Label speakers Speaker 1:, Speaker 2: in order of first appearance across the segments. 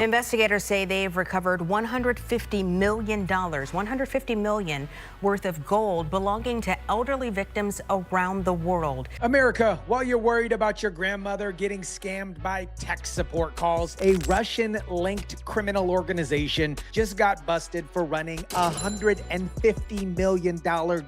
Speaker 1: Investigators say they've recovered $150 million, $150 million worth of gold belonging to elderly victims around the world.
Speaker 2: America, while you're worried about your grandmother getting scammed by tech support calls, a Russian-linked criminal organization just got busted for running a $150 million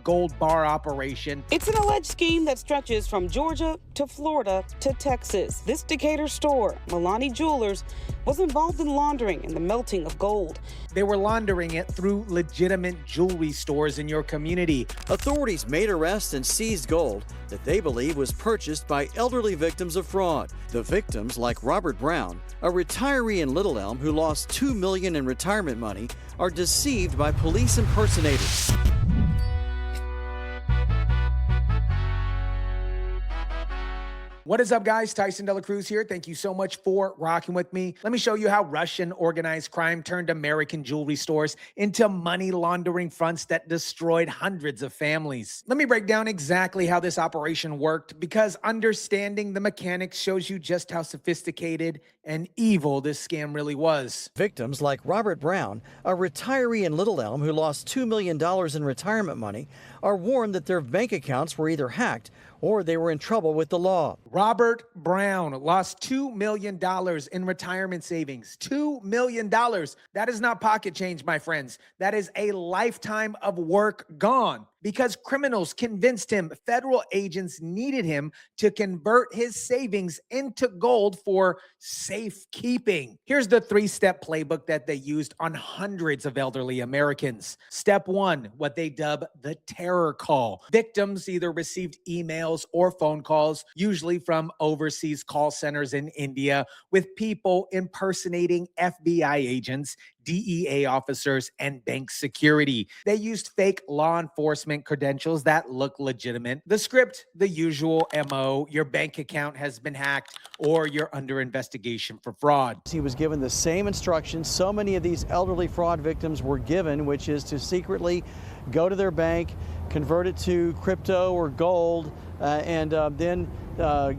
Speaker 2: gold bar operation.
Speaker 3: It's an alleged scheme that stretches from Georgia to Florida to Texas. This Decatur store, Milani Jewelers, was involved in laundering and the melting of gold.
Speaker 2: They were laundering it through legitimate jewelry stores in your community.
Speaker 4: Authorities made arrests and seized gold that they believe was purchased by elderly victims of fraud. The victims, like Robert Brown, a retiree in Little Elm who lost $2 million in retirement money, are deceived by police impersonators.
Speaker 2: What is up, guys? Tyson DeLaCruz here. Thank you so much for rocking with me. Let me show you how Russian organized crime turned American jewelry stores into money laundering fronts that destroyed hundreds of families. Let me break down exactly how this operation worked, because understanding the mechanics shows you just how sophisticated and evil this scam really was.
Speaker 4: Victims like Robert Brown, a retiree in Little Elm who lost $2 million in retirement money, are warned that their bank accounts were either hacked or they were in trouble with the law.
Speaker 2: Robert Brown lost $2 million in retirement savings. $2 million. That is not pocket change, my friends. That is a lifetime of work gone, because criminals convinced him federal agents needed him to convert his savings into gold for safekeeping. Here's the three-step playbook that they used on hundreds of elderly Americans. Step one, what they dub the terror call. Victims either received emails or phone calls, usually from overseas call centers in India, with people impersonating FBI agents, DEA officers, and bank security. They used fake law enforcement credentials that look legitimate. The script, the usual MO: your bank account has been hacked or you're under investigation for fraud.
Speaker 4: He was given the same instructions so many of these elderly fraud victims were given, which is to secretly go to their bank, convert it to crypto or gold, and then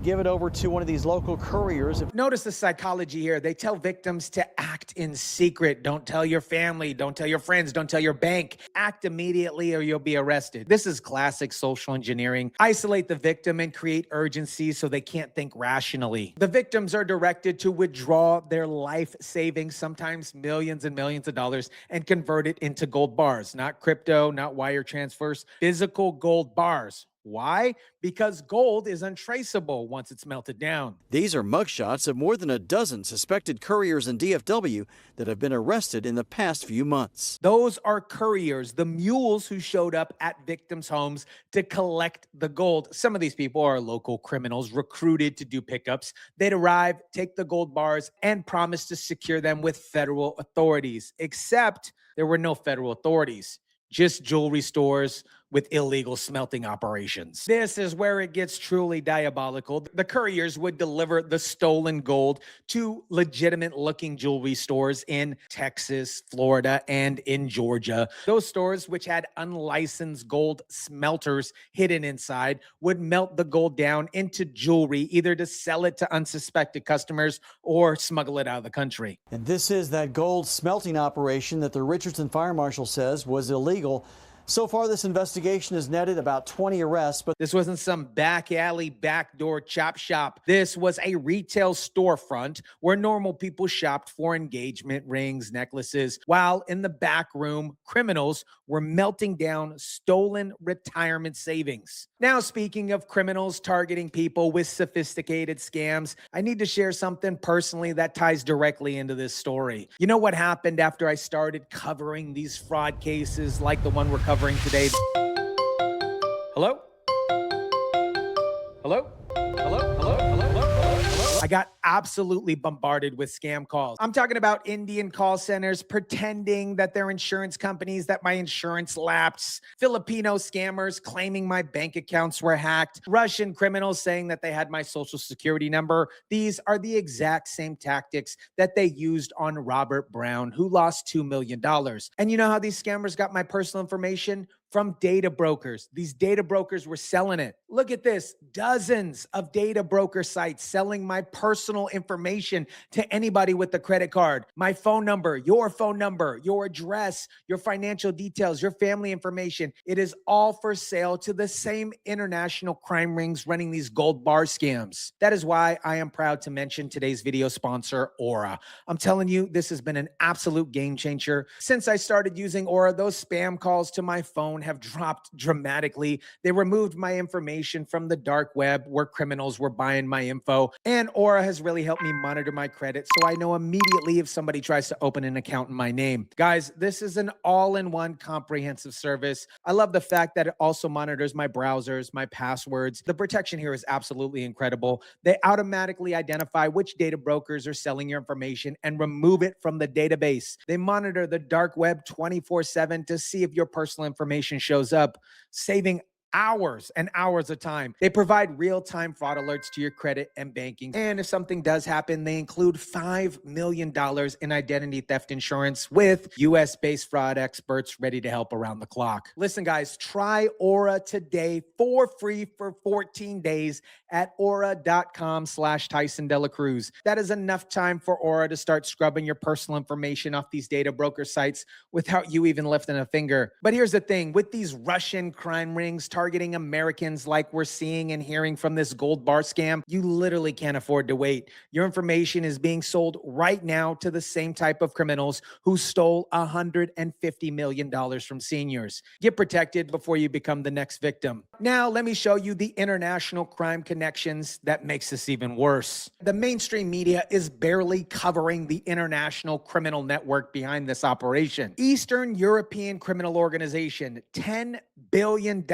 Speaker 4: give it over to one of these local couriers.
Speaker 2: Notice the psychology here. They tell victims to act in secret. Don't tell your family. Don't tell your friends. Don't tell your bank. Act immediately or you'll be arrested. This is classic social engineering. Isolate the victim and create urgency so they can't think rationally. The victims are directed to withdraw their life savings, sometimes millions and millions of dollars, and convert it into gold bars. Not crypto, not wire transfers, physical gold bars. Why? Because gold is untraceable once it's melted down.
Speaker 4: These are mugshots of more than a dozen suspected couriers in DFW that have been arrested in the past few months.
Speaker 2: Those are couriers, the mules who showed up at victims' homes to collect the gold. Some of these people are local criminals recruited to do pickups. They'd arrive, take the gold bars, and promise to secure them with federal authorities. Except there were no federal authorities, just jewelry stores with illegal smelting operations. This is where it gets truly diabolical. The couriers would deliver the stolen gold to legitimate-looking jewelry stores in Texas, Florida, and in Georgia. Those stores, which had unlicensed gold smelters hidden inside, would melt the gold down into jewelry, either to sell it to unsuspected customers or smuggle it out of the country.
Speaker 4: And this is that gold smelting operation that the Richardson Fire Marshal says was illegal. So far, this investigation has netted about 20 arrests, but
Speaker 2: this wasn't some back alley, backdoor chop shop. This was a retail storefront where normal people shopped for engagement rings, necklaces, while in the back room, criminals were melting down stolen retirement savings. Now, speaking of criminals targeting people with sophisticated scams, I need to share something personally that ties directly into this story. You know what happened after I started covering these fraud cases like the one we're covering today? Hello? Hello? Hello? I got absolutely bombarded with scam calls. I'm talking about Indian call centers pretending that they're insurance companies, that my insurance lapsed, Filipino scammers claiming my bank accounts were hacked, Russian criminals saying that they had my social security number. These are the exact same tactics that they used on Robert Brown, who lost $2 million. And you know how these scammers got my personal information? from data brokers. These data brokers were selling it. Look at this, dozens of data broker sites selling my personal information to anybody with a credit card. My phone number, your address, your financial details, your family information. It is all for sale to the same international crime rings running these gold bar scams. That is why I am proud to mention today's video sponsor, Aura. I'm telling you, this has been an absolute game changer. Since I started using Aura, those spam calls to my phone have dropped dramatically. They removed my information from the dark web where criminals were buying my info. And Aura has really helped me monitor my credit so I know immediately if somebody tries to open an account in my name. Guys, this is an all-in-one comprehensive service. I love the fact that it also monitors my browsers, my passwords. The protection here is absolutely incredible. They automatically identify which data brokers are selling your information and remove it from the database. They monitor the dark web 24/7 to see if your personal information shows up, saving hours and hours of time. They provide real-time fraud alerts to your credit and banking. And if something does happen, they include $5 million in identity theft insurance with US-based fraud experts ready to help around the clock. Listen, guys, try Aura today for free for 14 days at aura.com/Tyson DeLaCruz. That is enough time for Aura to start scrubbing your personal information off these data broker sites without you even lifting a finger. But here's the thing, with these Russian crime rings targeting Americans like we're seeing and hearing from this gold bar scam, you literally can't afford to wait. Your information is being sold right now to the same type of criminals who stole $150 million from seniors. Get protected before you become the next victim. Now, let me show you the international crime connections that makes this even worse. The mainstream media is barely covering the international criminal network behind this operation. Eastern European criminal organization, $10 billion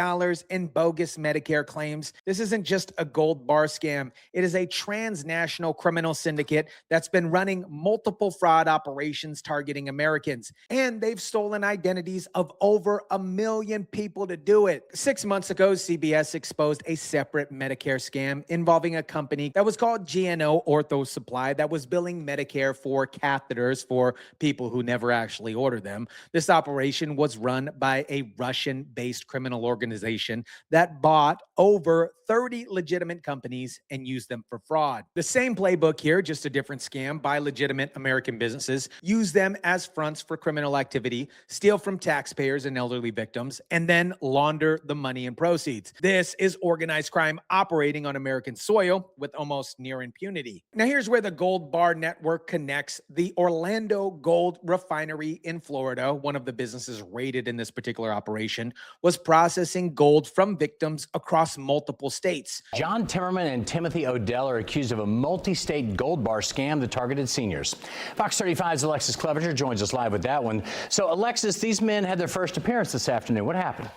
Speaker 2: in bogus Medicare claims. This isn't just a gold bar scam. It is a transnational criminal syndicate that's been running multiple fraud operations targeting Americans. And they've stolen identities of over 1 million people to do it. 6 months ago, CBS exposed a separate Medicare scam involving a company that was called GNO Ortho Supply that was billing Medicare for catheters for people who never actually order them. This operation was run by a Russian-based criminal organization that bought over 30 legitimate companies and used them for fraud. The same playbook here, just a different scam by legitimate American businesses, use them as fronts for criminal activity, steal from taxpayers and elderly victims, and then launder the money and proceeds. This is organized crime operating on American soil with almost near impunity. Now here's where the gold bar network connects. The Orlando Gold Refinery in Florida, one of the businesses raided in this particular operation, was processing gold from victims across multiple states.
Speaker 5: John Timmerman and Timothy Odell are accused of a multi-state gold bar scam that targeted seniors. Fox 35's Alexis Clevenger joins us live with that one. So, Alexis, these men had their first appearance this afternoon. What happened?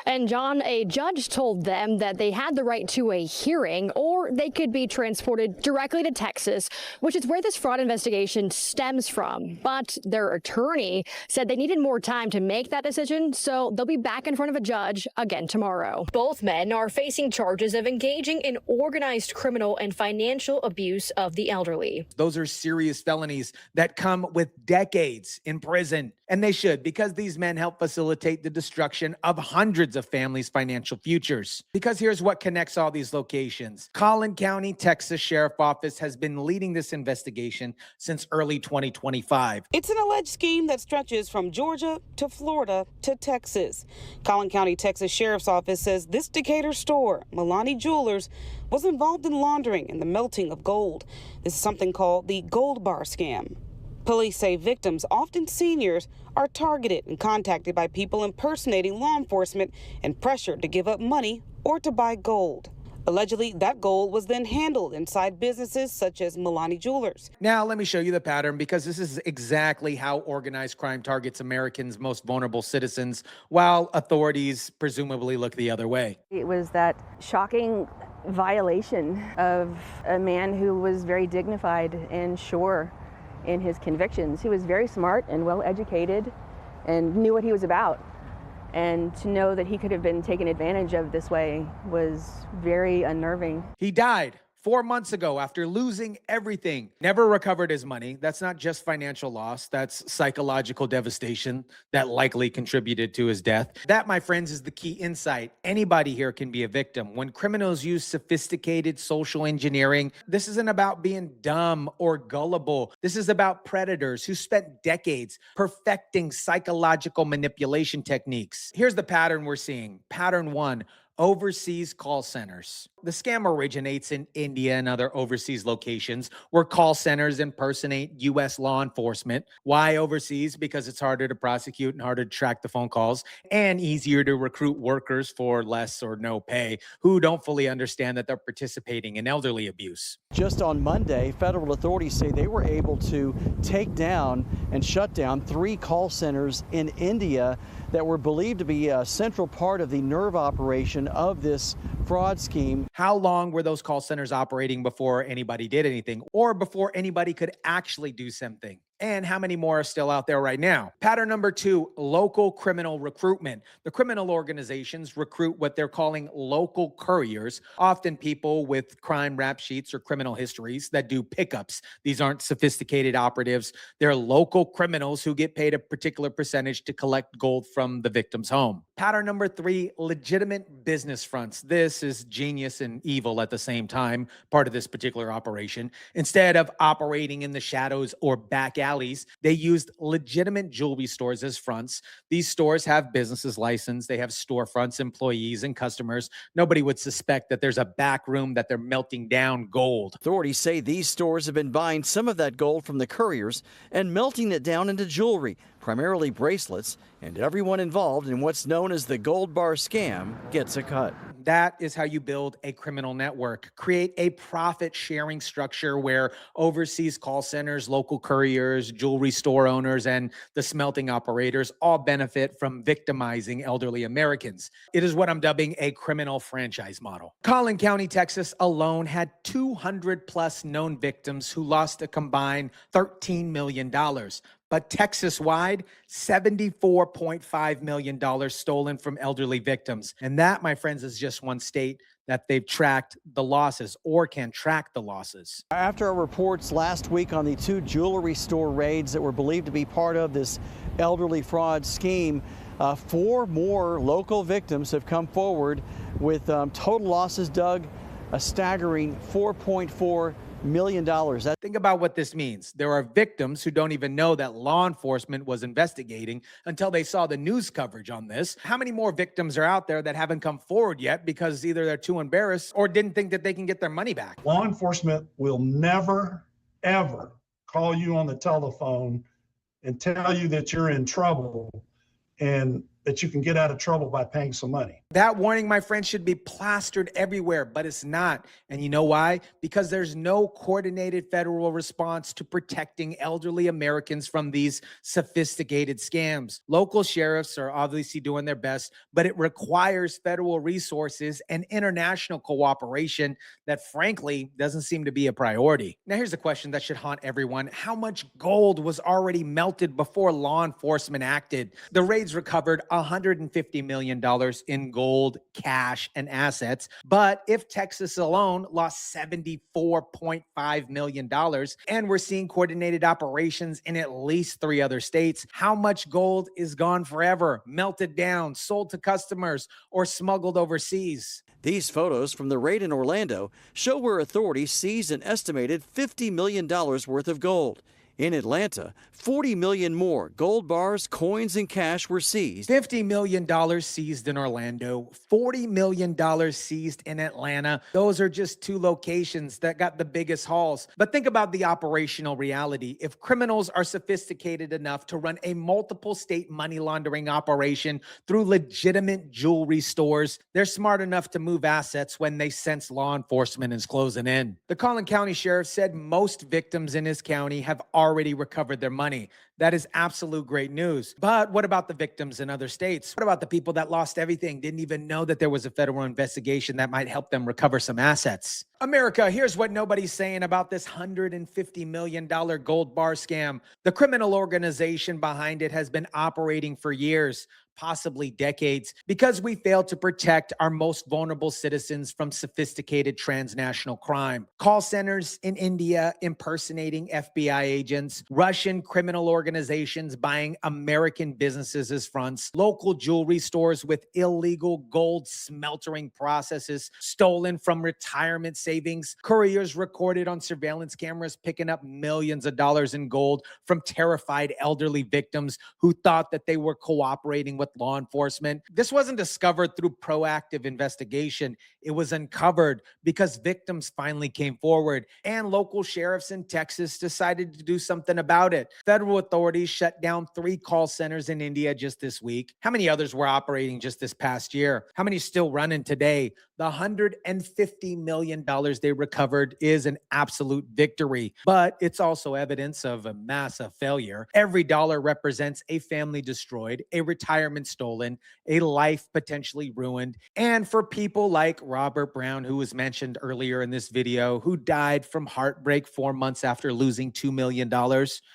Speaker 6: And John, a judge told them that they had the right to a hearing or they could be transported directly to Texas, which is where this fraud investigation stems from. But their attorney said they needed more time to make that decision, so they'll be back in front of a judge again tomorrow. Both men are facing charges of engaging in organized criminal and financial abuse of the elderly.
Speaker 2: Those are serious felonies that come with decades in prison. And they should, because these men help facilitate the destruction of hundreds of families' financial futures. Because here's what connects all these locations. Collin County, Texas Sheriff Office has been leading this investigation since early 2025.
Speaker 3: It's an alleged scheme that stretches from Georgia to Florida to Texas. Collin County, Texas Sheriff's Office says this Decatur store, Milani Jewelers, was involved in laundering and the melting of gold. This is something called the gold bar scam. Police say victims, often seniors, are targeted and contacted by people impersonating law enforcement and pressured to give up money or to buy gold. Allegedly, that gold was then handled inside businesses such as Milani Jewelers.
Speaker 2: Now, let me show you the pattern, because this is exactly how organized crime targets Americans' most vulnerable citizens, while authorities presumably look the other way.
Speaker 7: It was that shocking violation of a man who was very dignified and sure in his convictions. He was very smart and well educated and knew what he was about. And to know that he could have been taken advantage of this way was very unnerving.
Speaker 2: He died 4 months ago after losing everything. Never recovered his money. That's not just financial loss, that's psychological devastation that likely contributed to his death. That, my friends, is the key insight. Anybody here can be a victim. When criminals use sophisticated social engineering, this isn't about being dumb or gullible. This is about predators who spent decades perfecting psychological manipulation techniques. Here's the pattern we're seeing. Pattern 1. Overseas call centers. The scam originates in India and other overseas locations where call centers impersonate U.S. law enforcement. Why overseas? Because it's harder to prosecute and harder to track the phone calls and easier to recruit workers for less or no pay who don't fully understand that they're participating in elderly abuse.
Speaker 4: Just on Monday, federal authorities say they were able to take down and shut down 3 call centers in India that were believed to be a central part of the nerve operation of this fraud scheme.
Speaker 2: How long were those call centers operating before anybody did anything or before anybody could actually do something? And how many more are still out there right now? Pattern number 2, local criminal recruitment. The criminal organizations recruit what they're calling local couriers, often people with crime rap sheets or criminal histories that do pickups. These aren't sophisticated operatives. They're local criminals who get paid a particular percentage to collect gold from the victim's home. Pattern number 3, legitimate business fronts. This is genius and evil at the same time, part of this particular operation. Instead of operating in the shadows or back alleys, they used legitimate jewelry stores as fronts. These stores have businesses licensed. They have storefronts, employees, and customers. Nobody would suspect that there's a back room that they're melting down gold.
Speaker 4: Authorities say these stores have been buying some of that gold from the couriers and melting it down into jewelry, primarily bracelets, and everyone involved in what's known as the gold bar scam gets a cut.
Speaker 2: That is how you build a criminal network. Create a profit-sharing structure where overseas call centers, local couriers, jewelry store owners, and the smelting operators all benefit from victimizing elderly Americans. It is what I'm dubbing a criminal franchise model. Collin County, Texas alone had 200 plus known victims who lost a combined $13 million. But Texas-wide, $74.5 million stolen from elderly victims. And that, my friends, is just one state that they've tracked the losses or can track the losses.
Speaker 4: After our reports last week on the 2 jewelry store raids that were believed to be part of this elderly fraud scheme, 4 more local victims have come forward with total losses, Doug, a staggering $4.4 million.
Speaker 2: Think about what this means. There are victims who don't even know that law enforcement was investigating until they saw the news coverage on this. How many more victims are out there that haven't come forward yet because either they're too embarrassed or didn't think that they can get their money back?
Speaker 8: Law enforcement will never, ever call you on the telephone and tell you that you're in trouble and that you can get out of trouble by paying some money.
Speaker 2: That warning, my friend, should be plastered everywhere, but it's not. And you know why? Because there's no coordinated federal response to protecting elderly Americans from these sophisticated scams. Local sheriffs are obviously doing their best, but it requires federal resources and international cooperation that, frankly, doesn't seem to be a priority. Now, here's a question that should haunt everyone. How much gold was already melted before law enforcement acted? The raids recovered $150 million in gold, cash, and assets. But if Texas alone lost $74.5 million, and we're seeing coordinated operations in at least 3 other states, how much gold is gone forever, melted down, sold to customers, or smuggled overseas?
Speaker 4: These photos from the raid in Orlando show where authorities seized an estimated $50 million worth of gold. In Atlanta, 40 million more gold bars, coins, and cash were seized.
Speaker 2: $50 million seized in Orlando, $40 million seized in Atlanta. Those are just 2 locations that got the biggest hauls. But think about the operational reality. If criminals are sophisticated enough to run a multiple state money laundering operation through legitimate jewelry stores, they're smart enough to move assets when they sense law enforcement is closing in. The Collin County Sheriff said most victims in his county have already recovered their money. That is absolute great news. But what about the victims in other states? What about the people that lost everything, didn't even know that there was a federal investigation that might help them recover some assets? America, here's what nobody's saying about this $150 million gold bar scam. The criminal organization behind it has been operating for years. possibly decades, because we failed to protect our most vulnerable citizens from sophisticated transnational crime. Call centers in India impersonating FBI agents, Russian criminal organizations buying American businesses as fronts, local jewelry stores with illegal gold smelting processes stolen from retirement savings, couriers recorded on surveillance cameras picking up millions of dollars in gold from terrified elderly victims who thought that they were cooperating with law enforcement. This wasn't discovered through proactive investigation. It was uncovered because victims finally came forward and local sheriffs in Texas decided to do something about it. Federal authorities shut down 3 call centers in India just this week. How many others were operating just this past year? How many still running today? The $150 million they recovered is an absolute victory, but it's also evidence of a massive failure. Every dollar represents a family destroyed, a retirement stolen, a life potentially ruined. And for people like Robert Brown, who was mentioned earlier in this video, who died from heartbreak 4 months after losing $2 million,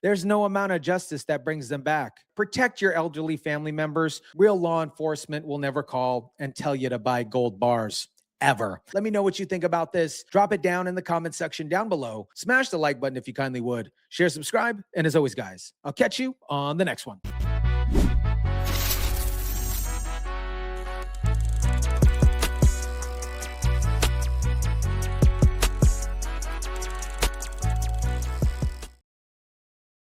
Speaker 2: there's no amount of justice that brings them back. Protect your elderly family members. Real law enforcement will never call and tell you to buy gold bars. Ever. Let me know what you think about this. Drop it down in the comment section down below. Smash the like button if you kindly would. Share, subscribe, and as always, guys, I'll catch you on the next one.